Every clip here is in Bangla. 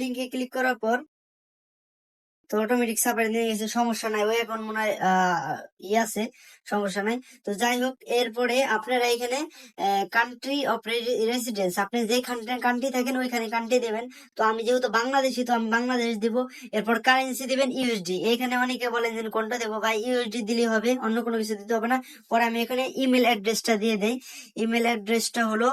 লিঙ্কে ক্লিক করার পর তো অটোমেটিক সাবমিট নিয়ে গেছে, সমস্যা নাই। ওই এখন মনে হয় আছে, সমস্যা নাই। তো যাই হোক, এরপরে আপনারা এখানে কান্ট্রি অফ রেসিডেন্স, আপনি যে কান্ট্রি থাকেন ওইখানে কান্ট্রি দেবেন। তো আমি যেহেতু বাংলাদেশি, তো আমি বাংলাদেশ দিব। এরপর কারেন্সি দিবেন ইউএসডি। এখানে অনেকে বলেন যে কোনটা দেবো ভাই, ইউএসডি দিলেই হবে, অন্য কোনো কিছু দিতে হবে না। পরে আমি এখানে ইমেল অ্যাড্রেসটা দিয়ে দেই। ইমেল অ্যাড্রেসটা হলো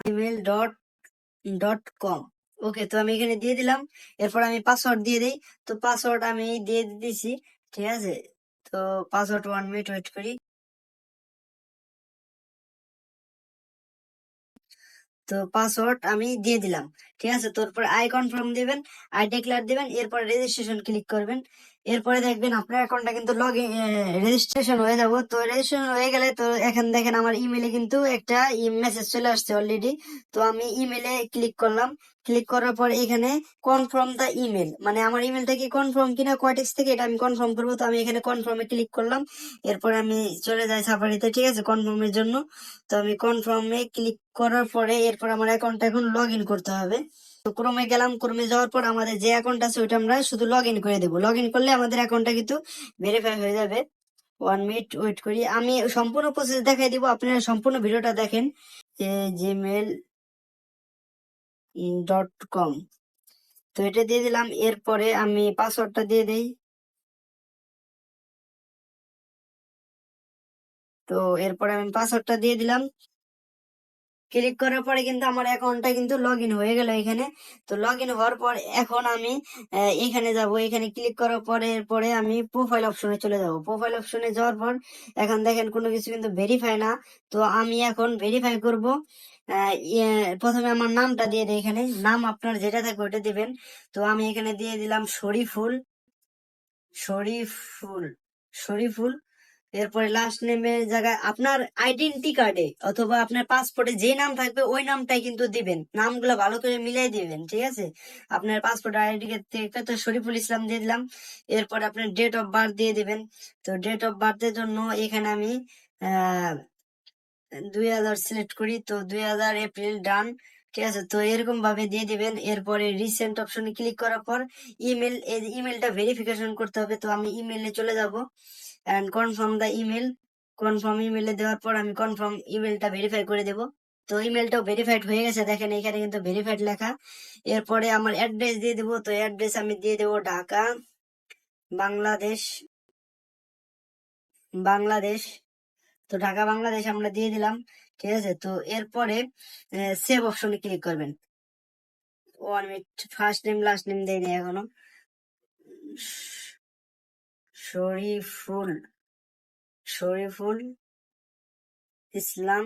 email.com। ওকে, তো আমি এখানে দিয়ে দিলাম। এরপর আমি পাসওয়ার্ড দিয়ে দিই। তো পাসওয়ার্ড আমি দিয়ে দিতেছি, ঠিক আছে। তো পাসওয়ার্ড 1 মিনিট ওয়েট করি। তো পাসওয়ার্ড আমি দিয়ে দিলাম, ঠিক আছে। তারপর আই কনফার্ম দিবেন, আই ডিক্লেয়ার দিবেন, এরপর রেজিস্ট্রেশন ক্লিক করবেন। এরপরে দেখবেন আপনার অ্যাকাউন্টটা কিন্তু লগ ইন রেজিস্ট্রেশন হয়ে যাব। তো রেজিস্ট্রেশন হয়ে গেলে তো এখন দেখেন আমার ইমেলে কিন্তু একটা মেসেজ চলে আসছে অলরেডি। তো আমি ইমেলে ক্লিক করলাম। ক্লিক করার পর এখানে কনফার্ম দা ইমেল, মানে আমার ইমেলটা কি কনফার্ম কিনা কয়টেক্স থেকে, এটা আমি কনফার্ম করবো। তো আমি এখানে কনফার্মে ক্লিক করলাম। এরপর আমি চলে যাই সাফারিতে, ঠিক আছে, কনফার্মের জন্য। তো আমি কনফার্মে ক্লিক করার পরে এরপর আমার অ্যাকাউন্টটা এখন লগ ইন করতে হবে। তো ক্রোমে গেলাম, ক্রোমে যাওয়ার পর আমাদের যে অ্যাকাউন্ট আছে ওইটা আমরা শুধু লগ ইন করে দেবো। লগ ইন করলে আমাদের অ্যাকাউন্টটা কিন্তু ভেরিফাই হয়ে যাবে। 1 মিনিট ওয়েট করি, আমি সম্পূর্ণ প্রসেস দেখাই দিব, আপনারা সম্পূর্ণ ভিডিওটা দেখেন। gmail.com, তো এটা দিয়ে দিলাম। এরপরে আমি পাসওয়ার্ডটা দিয়ে দেই। তো এরপরে আমি পাসওয়ার্ডটা দিয়ে দিলাম। ক্লিক করার পরে কিন্তু আমার অ্যাকাউন্টটা কিন্তু লগ ইন হয়ে গেল এখানে। তো লগ ইন হওয়ার পর এখন আমি এখানে যাব। এখানে ক্লিক করার পরে এরপরে আমি প্রোফাইল অপশনে চলে যাব। প্রোফাইল অপশনে যাওয়ার পর এখন দেখেন কোনো কিছু কিন্তু ভেরিফাই না। তো আমি এখন ভেরিফাই করব। প্রথমে আমার নামটা দিয়ে দিই। এখানে নাম আপনার যেটা থাকবে ওটা দিবেন। তো আমি এখানে দিয়ে দিলাম শরীফুল, শরীফুল, শরীফুল। এরপরে লাস্ট নেমের জায়গায় আপনার আইডেন্টি কার্ডে অথবা আপনার পাসপোর্টে যে নাম থাকবে ওই নামটাই কিন্তু দিবেন। নামগুলো ভালো করে মিলাই দিবেন, ঠিক আছে। আপনার পাসপোর্ট আইডি থেকে তো শরীফুল ইসলাম দিয়ে দিলাম। এরপর আপনার ডেট অফ বার্থ দিয়ে দিবেন। তো ডেট অফ বার্থের জন্য এখানে আমি 2000 সিলেক্ট করি। তো 2000 এপ্রিল, ডান, ঠিক আছে। তো এরকম ভাবে দিয়ে দিবেন। এরপরে রিসেন্ট অপশনে ক্লিক করার পর ইমেল, এই ইমেলটা ভেরিফিকেশন করতে হবে। তো আমি ইমেলে চলে যাব and confirm the email. Confirm ইমেলে দেওয়ার পর আমি কনফার্ম ইমেলটা ভেরিফাই করে দেব। তো ইমেলটাও ভেরিফাইড হয়ে গেছে, দেখেন এখানে কিন্তু ভেরিফাইড লেখা। এরপরে আমার অ্যাড্রেস দিয়ে দেবো। তো অ্যাড্রেস আমি দিয়ে দেবো ঢাকা, বাংলাদেশ, বাংলাদেশ। তো ঢাকা বাংলাদেশ আমরা দিয়ে দিলাম, ঠিক আছে। তো এরপরে সেভ অপশনে ক্লিক করবেন। 1 minute, first name last name দেয়নি এখনো। শরীফুল, শরীফুল ইসলাম,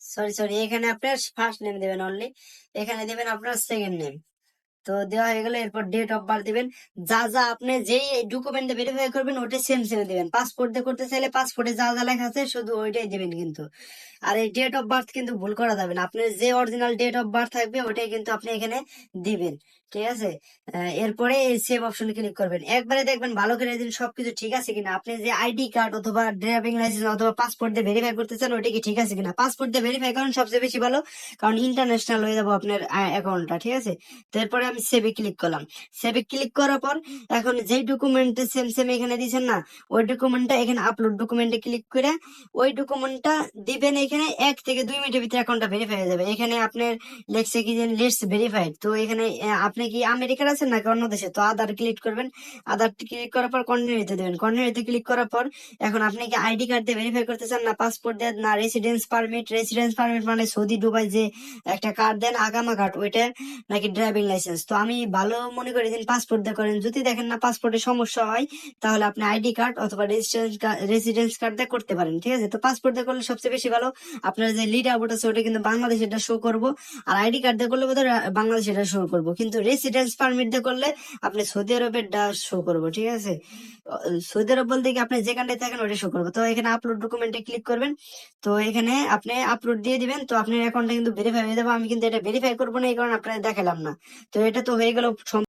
সরি সরি, এখানে আপনার ফার্স্ট নেম দেবেন অনলি, এখানে দেবেন আপনার সেকেন্ড নেম। তো দেওয়া হয়ে গেলে এরপর ডেট অফ বার্থ দিবেন। যা যা আপনি যেই ডকুমেন্টে ভেরিফাই করবেন ওটাই সেম সেম দিবেন। পাসপোর্ট দিয়ে করতে চাইলে পাসপোর্টে যা যা লেখা আছে শুধু ওইটাই দিবেন কিন্তু। আর এই ডেট অফ বার্থ কিন্তু ভুল করা যাবে না, আপনার যে অরিজিনাল ডেট অফ বার্থ থাকবে ওইটাই কিন্তু আপনি এখানে দিবেন, ঠিক আছে। এরপরে এই সেভ অপশনে ক্লিক করবেন। একবারে দেখবেন ভালো করে দিন সবকিছু ঠিক আছে কিনা। আপনি যে আইডি কার্ড অথবা ড্রাইভিং লাইসেন্স অথবা পাসপোর্ট দিয়ে ভেরিফাই করতে চান ওইটা কি ঠিক আছে কিনা। পাসপোর্ট দিয়ে ভেরিফাই করেন সবচেয়ে বেশি ভালো, কারণ ইন্টারন্যাশনাল হয়ে যাবো আপনার অ্যাকাউন্টটা, ঠিক আছে। তারপরে আমি সেভে ক্লিক করলাম। সেভে ক্লিক করার পর এখন যেই ডকুমেন্টে সেম সেম এখানে দিয়েছেন না, ওই ডকুমেন্টটা এখানে আপলোড ডকুমেন্টে ক্লিক করে ওই ডকুমেন্টটা দিবেন। এখানে 1 থেকে 2 মিনিটের ভিতরে অ্যাকাউন্টটা ভেরিফাই হয়ে যাবে। এখানে আপনার লেখছে কি যে লেটস ভেরিফাইড। তো এখানে আপনি কি আমেরিকার আছেন নাকি অন্য দেশে, তো আধার ক্লিক করবেন। আধার ক্লিক করার পর কন্টিনিউতে দেবেন। কন্টিনিউতে ক্লিক করার পর এখন আপনি কি আইডি কার্ড দিয়ে ভেরিফাই করতে চান না পাসপোর্ট দিয়ে না রেসিডেন্স পারমিট। রেসিডেন্স পারমিট মানে সৌদি দুবাই যে একটা কার্ড দেন আগামা কার্ড, ওইটা নাকি ড্রাইভিং লাইসেন্স। তো আমি ভালো মনে করি দিন পাসপোর্ট দিয়ে করেন। যদি দেখেন না পাসপোর্টে সমস্যা হয় তাহলে আপনি আইডি কার্ড অথবা রেসিডেন্স কার্ড দিয়ে করতে পারেন, ঠিক আছে। তো পাসপোর্ট দিয়ে করলে সবচেয়ে বেশি ভালো। আপনার যে লিড আউট আছে ওটা কিন্তু বাংলাদেশ এটা শো করবো, আর আইডি কার্ড দিয়ে করলে বোধহয় বাংলাদেশ এটা শো করবো, কিন্তু রেসিডেন্স পারমিট দিয়ে করলে আপনি সৌদি আরবের শো করবো, ঠিক আছে। সৌদি আরব বলতে কি আপনি যেখানটায় থাকেন ওটা শো করবো। তো এখানে আপলোড ডকুমেন্টে ক্লিক করবেন। তো এখানে আপনি আপলোড দিয়ে দিবেন। তো আপনার অ্যাকাউন্টটা কিন্তু ভেরিফাই হয়ে যাবে। আমি কিন্তু এটা ভেরিফাই করবো না, এই কারণে আপনার দেখালাম না। তো এটা তো হয়ে গেল।